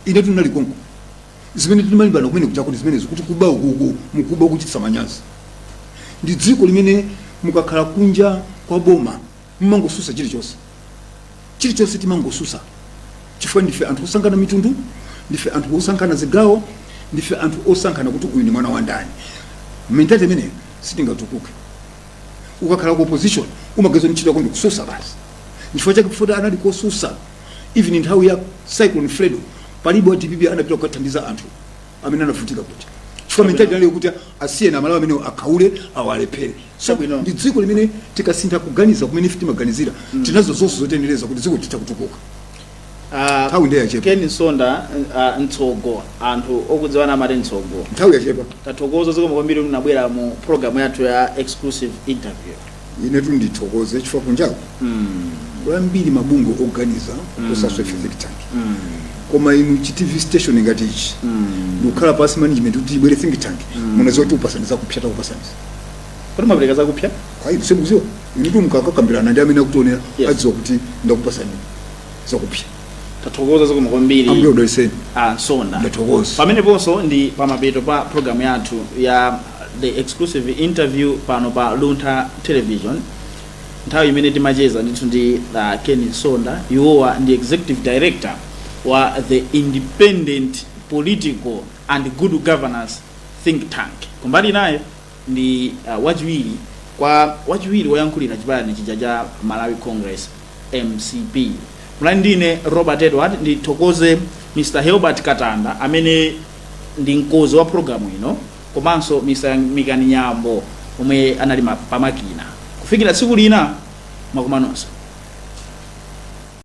ine tunali konko zimene timalimbana kumene kuchakuti zimene zikuti kuba ukuku mukuba kuchitisa manyazi ndi dziko limene mukakhala kunja kwa boma mmangosusa chilichonse timangosusa chifukwa ndife anthu osankhana mitundu ndife anthu osankhana zigawo ndife anthu osankhana kuti uyu ni mwana wa ndani mentality imene sitingatukuke ukakhala ku opposition umageza ntchito yako ndikususa basi chifukwa chake kufuta anali kosusa even nthawi ya cyclone Fredo palibe wa DPP anapita kukathandiza anthu amene anavutika kuti chifukwa mentality ali kuti asiye na malawa amene akaule awalephere so ndi dziko limene tikasintha kuganiza kumene timaganizira tinazo zonse zotendereza kuti dziko litakutukuka nthawi ndiye yachepa Ken Nsonda ntsogo anthu okudziwana amati ntsogo nthawi yachepa tathokoza zikomo kwambiri munabwera mu program yathu ya exclusive interview ine tundithokoze chifukwa kunjako kwambiri mabungo oganiza kusaswe think tank koma inu TV station ngati ichi ndikhala pasi management kuti ibwere think tank munazotu upasaniza kupyata kupasaniza kuti mapereka zakupya hayi sebuziwa inu mukakambirana ndi amene akutonera adziwa kuti ndakupasaniza zakupya tathokoza zikomo kwambiri ambuye udaliseni Nsonda ndathokoza pamene ponso ndi pamapeto pa program yathu ya the exclusive interview pano pa Luntha Television nthawi imene timacheza ndithu ndi Ken Nsonda iwowa ndi executive director wa the independent political and good governance think tank kumbali naye ndi wachiwiri woyankhulira chipani chija cha Malawi Congress MCP mulani ndine Robert Edward ndithokoze Mr. Helbert Katanda amene ndi mkozi wa programu ino komanso Mr. Mikani Nyambo omwe anali pamakina kufikira tsiku lina makomanonso